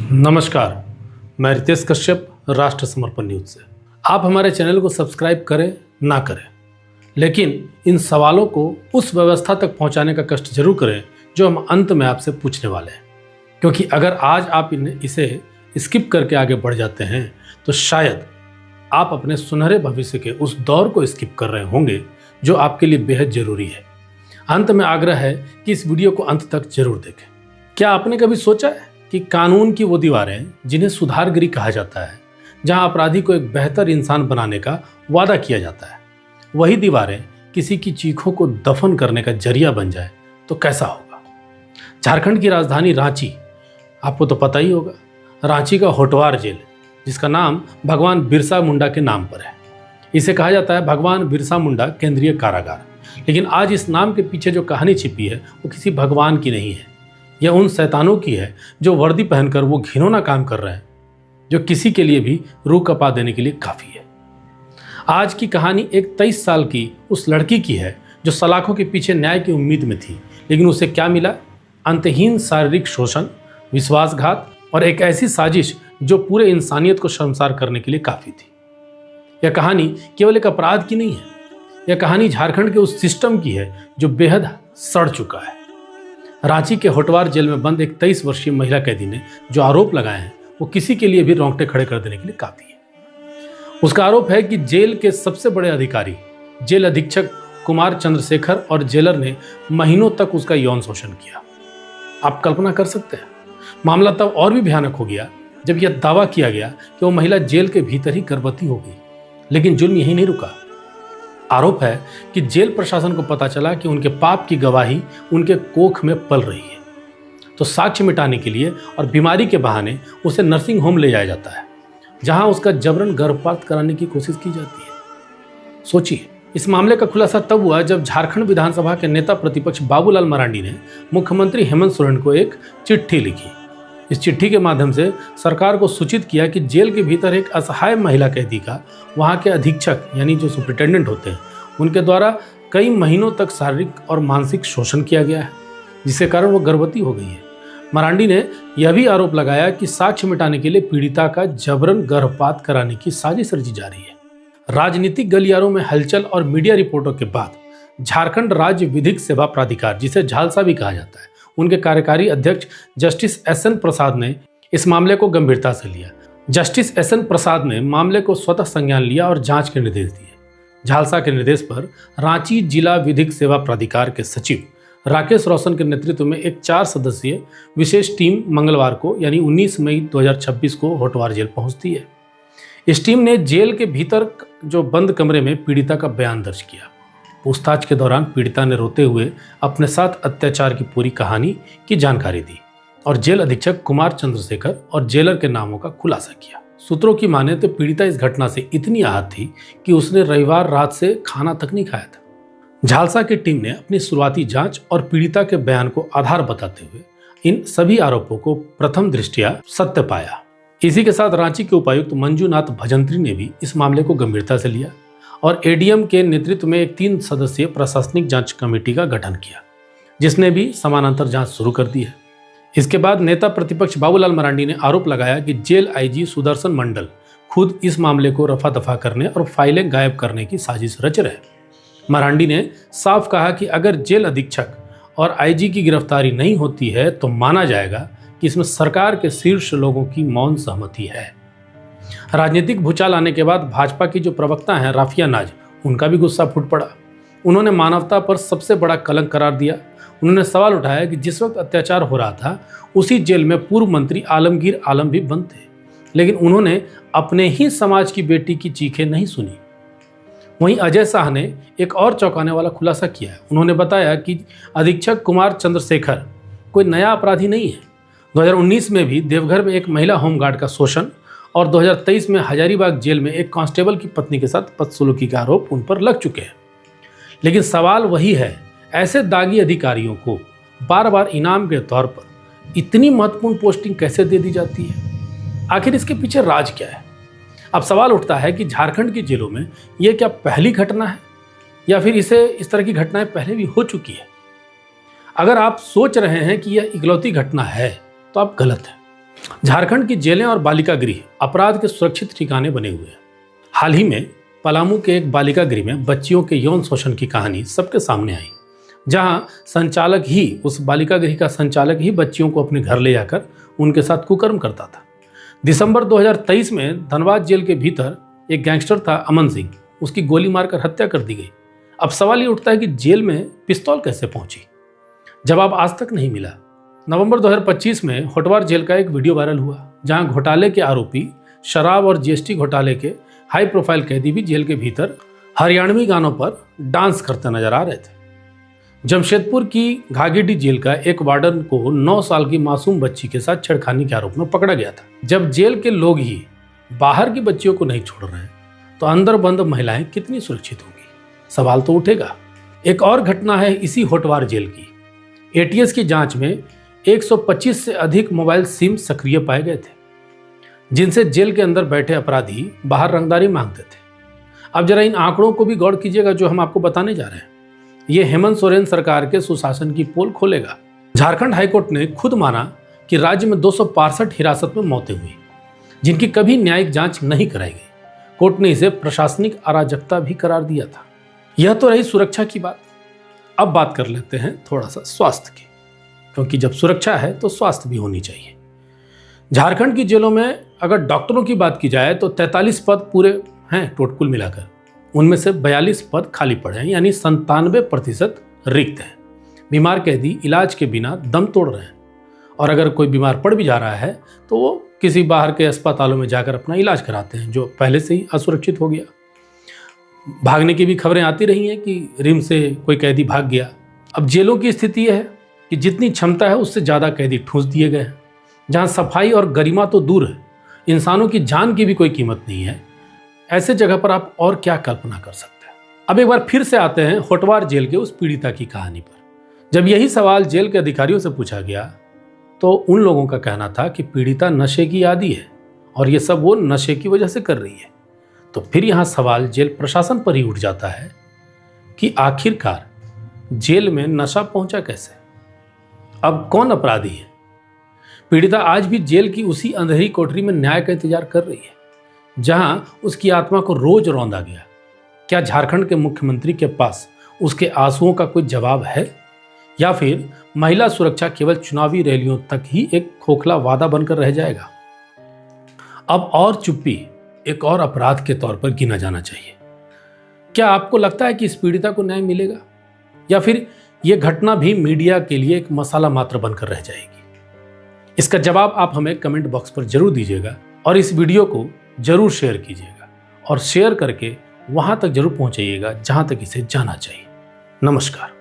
नमस्कार, मैं रितेश कश्यप, राष्ट्र समर्पण न्यूज से। आप हमारे चैनल को सब्सक्राइब करें ना करें, लेकिन इन सवालों को उस व्यवस्था तक पहुंचाने का कष्ट जरूर करें जो हम अंत में आपसे पूछने वाले हैं। क्योंकि अगर आज आप इसे स्किप करके आगे बढ़ जाते हैं तो शायद आप अपने सुनहरे भविष्य के उस दौर को स्किप कर रहे होंगे जो आपके लिए बेहद जरूरी है। अंत में आग्रह है कि इस वीडियो को अंत तक जरूर देखें। क्या आपने कभी सोचा है कि कानून की वो दीवारें जिन्हें सुधारगिरी कहा जाता है, जहां अपराधी को एक बेहतर इंसान बनाने का वादा किया जाता है, वही दीवारें किसी की चीखों को दफन करने का जरिया बन जाए तो कैसा होगा। झारखंड की राजधानी रांची, आपको तो पता ही होगा, रांची का होटवार जेल, जिसका नाम भगवान बिरसा मुंडा के नाम पर है। इसे कहा जाता है भगवान बिरसा मुंडा केंद्रीय कारागार। लेकिन आज इस नाम के पीछे जो कहानी छिपी है वो किसी भगवान की नहीं है। यह उन शैतानों की है जो वर्दी पहनकर वो घिनौना काम कर रहे हैं जो किसी के लिए भी रूह कपा देने के लिए काफ़ी है। आज की कहानी एक 23 साल की उस लड़की की है जो सलाखों के पीछे न्याय की उम्मीद में थी, लेकिन उसे क्या मिला? अंतहीन शारीरिक शोषण, विश्वासघात और एक ऐसी साजिश जो पूरे इंसानियत को शर्मसार करने के लिए काफ़ी थी। यह कहानी केवल एक अपराध की नहीं है, यह कहानी झारखंड के उस सिस्टम की है जो बेहद सड़ चुका है। रांची के होटवार जेल में बंद एक 23 वर्षीय महिला कैदी ने जो आरोप लगाए हैं वो किसी के लिए भी रोंगटे खड़े कर देने के लिए काफ़ी है। उसका आरोप है कि जेल के सबसे बड़े अधिकारी, जेल अधीक्षक कुमार चंद्रशेखर और जेलर ने महीनों तक उसका यौन शोषण किया। आप कल्पना कर सकते हैं, मामला तब और भी भयानक हो गया जब यह दावा किया गया कि वो महिला जेल के भीतर ही गर्भवती हो गई। लेकिन जुल्म यही नहीं रुका। आरोप है कि जेल प्रशासन को पता चला कि उनके पाप की गवाही उनके कोख में पल रही है, तो साक्ष्य मिटाने के लिए और बीमारी के बहाने उसे नर्सिंग होम ले जाया जाता है, जहां उसका जबरन गर्भपात कराने की कोशिश की जाती है। सोचिए, इस मामले का खुलासा तब हुआ जब झारखंड विधानसभा के नेता प्रतिपक्ष बाबूलाल मरांडी ने मुख्यमंत्री हेमंत सोरेन को एक चिट्ठी लिखी। इस चिट्ठी के माध्यम से सरकार को सूचित किया कि जेल के भीतर एक असहाय महिला कैदी का वहां के अधीक्षक यानी जो सुपरिटेंडेंट होते हैं उनके द्वारा कई महीनों तक शारीरिक और मानसिक शोषण किया गया है, जिसके कारण वो गर्भवती हो गई है। मरांडी ने यह भी आरोप लगाया कि साक्ष्य मिटाने के लिए पीड़िता का जबरन गर्भपात कराने की साजिश रची जा रही है। राजनीतिक गलियारों में हलचल और मीडिया रिपोर्टों के बाद झारखंड राज्य विधिक सेवा प्राधिकार, जिसे झालसा भी कहा जाता है, उनके कार्यकारी अध्यक्ष जस्टिस एसएन प्रसाद ने इस मामले को गंभीरता से लिया। जस्टिस एसएन प्रसाद ने मामले को स्वतः संज्ञान लिया और जांच के निर्देश दिए। झालसा के निर्देश पर रांची जिला विधिक सेवा प्राधिकार के सचिव राकेश रोशन के नेतृत्व में एक 4 सदस्यीय विशेष टीम मंगलवार को यानी 19 मई 2026 को होटवार जेल पहुंचती है। इस टीम ने जेल के भीतर जो बंद कमरे में पीड़िता का बयान दर्ज किया। पूछताछ के दौरान पीड़िता ने रोते हुए अपने साथ अत्याचार की पूरी कहानी की जानकारी दी और जेल अधीक्षक कुमार चंद्रशेखर और जेलर के नामों का खुलासा किया। सूत्रों की माने तो पीड़िता इस घटना से इतनी आहत थी कि उसने रविवार रात से खाना तक नहीं खाया था। झालसा की टीम ने अपनी शुरुआती जांच और पीड़िता के बयान को आधार बताते हुए इन सभी आरोपों को प्रथम दृष्टया सत्य पाया। इसी के साथ रांची के उपायुक्त मंजूनाथ भजंत्री ने भी इस मामले को गंभीरता से लिया और एडीएम के नेतृत्व में एक 3 सदस्यीय प्रशासनिक जांच कमेटी का गठन किया, जिसने भी समानांतर जांच शुरू कर दी है। इसके बाद नेता प्रतिपक्ष बाबूलाल मरांडी ने आरोप लगाया कि जेल आईजी सुदर्शन मंडल खुद इस मामले को रफा दफा करने और फाइलें गायब करने की साजिश रच रहे। मरांडी ने साफ कहा कि अगर जेल अधीक्षक और आईजी की गिरफ्तारी नहीं होती है तो माना जाएगा कि इसमें सरकार के शीर्ष लोगों की मौन सहमति है। राजनीतिक भूचाल आने के बाद भाजपा की जो प्रवक्ता हैं राफिया नाज, उनका भी गुस्सा फूट पड़ा। उन्होंने मानवता पर सबसे बड़ा कलंक करार दिया। उन्होंने सवाल उठाया कि जिस वक्त अत्याचार हो रहा था उसी जेल में पूर्व मंत्री आलमगीर आलम भी बंद थे, लेकिन उन्होंने अपने ही समाज की बेटी की चीखें नहीं सुनी। वहीं अजय शाह ने एक और चौंकाने वाला खुलासा किया है। उन्होंने बताया कि अधीक्षक कुमार चंद्रशेखर कोई नया अपराधी नहीं है। 2019 में भी देवघर में एक महिला होमगार्ड का शोषण और 2023 में हजारीबाग जेल में एक कांस्टेबल की पत्नी के साथ बदसलूकी का आरोप उन पर लग चुके हैं। लेकिन सवाल वही है, ऐसे दागी अधिकारियों को बार बार इनाम के तौर पर इतनी महत्वपूर्ण पोस्टिंग कैसे दे दी जाती है? आखिर इसके पीछे राज क्या है? अब सवाल उठता है कि झारखंड की जेलों में यह क्या पहली घटना है या फिर इस तरह की घटनाएं पहले भी हो चुकी है। अगर आप सोच रहे हैं कि यह इकलौती घटना है तो आप गलत हैं। झारखंड की जेलें और बालिका गृह अपराध के सुरक्षित ठिकाने बने हुए हैं। हाल ही में पलामू के एक बालिका गृह में बच्चियों के यौन शोषण की कहानी सबके सामने आई, जहां उस बालिका गृह का संचालक ही बच्चियों को अपने घर ले जाकर उनके साथ कुकर्म करता था। दिसंबर 2023 में धनबाद जेल के भीतर एक गैंगस्टर था अमन सिंह, उसकी गोली मारकर हत्या कर दी गई। अब सवाल ये उठता है कि जेल में पिस्तौल कैसे पहुंची? जवाब आज तक नहीं मिला। नवंबर 2025 में होटवार जेल का एक वीडियो वायरल हुआ, जहां घोटाले के आरोपी, शराब और जीएसटी घोटाले के हाई प्रोफाइल कैदी भी जेल के भीतर हरियाणवी गानों पर डांस करते नजर आ रहे थे। जमशेदपुर की घाघीडीह जेल का एक वार्डन को 9 साल की मासूम बच्ची के साथ छेड़खानी के आरोप में पकड़ा गया था। जब जेल के लोग ही बाहर की बच्चियों को नहीं छोड़ रहे हैं, तो अंदर बंद महिलाएं कितनी सुरक्षित होंगी? सवाल तो उठेगा। एक और घटना है इसी होटवार जेल की। एटीएस की जांच में 125 से अधिक मोबाइल सिम सक्रिय पाए गए थे, जिनसे जेल के अंदर बैठे अपराधी बाहर रंगदारी मांगते थे। अब जरा इन आंकड़ों को भी गौर कीजिएगा जो हम आपको बताने जा रहे हैं। ये हेमंत सोरेन सरकार के सुशासन की पोल खोलेगा। झारखंड हाईकोर्ट ने खुद माना कि राज्य में 265 हिरासत में मौतें हुई, जिनकी कभी न्यायिक जांच नहीं कराई गई। कोर्ट ने इसे प्रशासनिक अराजकता भी करार दिया था। यह तो रही सुरक्षा की बात। अब बात कर लेते हैं थोड़ा सा स्वास्थ्य की, क्योंकि जब सुरक्षा है तो स्वास्थ्य भी होनी चाहिए। झारखंड की जेलों में अगर डॉक्टरों की बात की जाए तो 43 पद पूरे हैं टोटल मिलाकर। उनमें से 42 पद खाली पड़े हैं, यानी 97% रिक्त हैं। बीमार कैदी इलाज के बिना दम तोड़ रहे हैं, और अगर कोई बीमार पड़ भी जा रहा है तो वो किसी बाहर के अस्पतालों में जाकर अपना इलाज कराते हैं, जो पहले से ही असुरक्षित हो गया। भागने की भी खबरें आती रही हैं कि रिम्स से कोई कैदी भाग गया। अब जेलों की स्थिति यह है कि जितनी क्षमता है उससे ज़्यादा कैदी ठूंस दिए गए हैं। जहाँ सफाई और गरिमा तो दूर है, इंसानों की जान की भी कोई कीमत नहीं है, ऐसे जगह पर आप और क्या कल्पना कर सकते हैं? अब एक बार फिर से आते हैं होटवार जेल के उस पीड़िता की कहानी पर। जब यही सवाल जेल के अधिकारियों से पूछा गया तो उन लोगों का कहना था कि पीड़िता नशे की आदी है और ये सब वो नशे की वजह से कर रही है। तो फिर यहाँ सवाल जेल प्रशासन पर ही उठ जाता है कि आखिरकार जेल में नशा पहुंचा कैसे? अब कौन अपराधी है? पीड़िता आज भी जेल की उसी अंधेरी कोठरी में न्याय का इंतजार कर रही है, जहां उसकी आत्मा को रोज रौंदा गया। क्या झारखंड के मुख्यमंत्री के पास उसके आंसुओं का कोई जवाब है, या फिर महिला सुरक्षा केवल चुनावी रैलियों तक ही एक खोखला वादा बनकर रह जाएगा? अब और चुप्पी एक और अपराध के तौर पर गिना जाना चाहिए। क्या आपको लगता है कि इस पीड़िता को न्याय मिलेगा, या फिर यह घटना भी मीडिया के लिए एक मसाला मात्र बनकर रह जाएगी? इसका जवाब आप हमें कमेंट बॉक्स पर जरूर दीजिएगा, और इस वीडियो को जरूर शेयर कीजिएगा, और शेयर करके वहां तक जरूर पहुंचाइएगा जहां तक इसे जाना चाहिए। नमस्कार।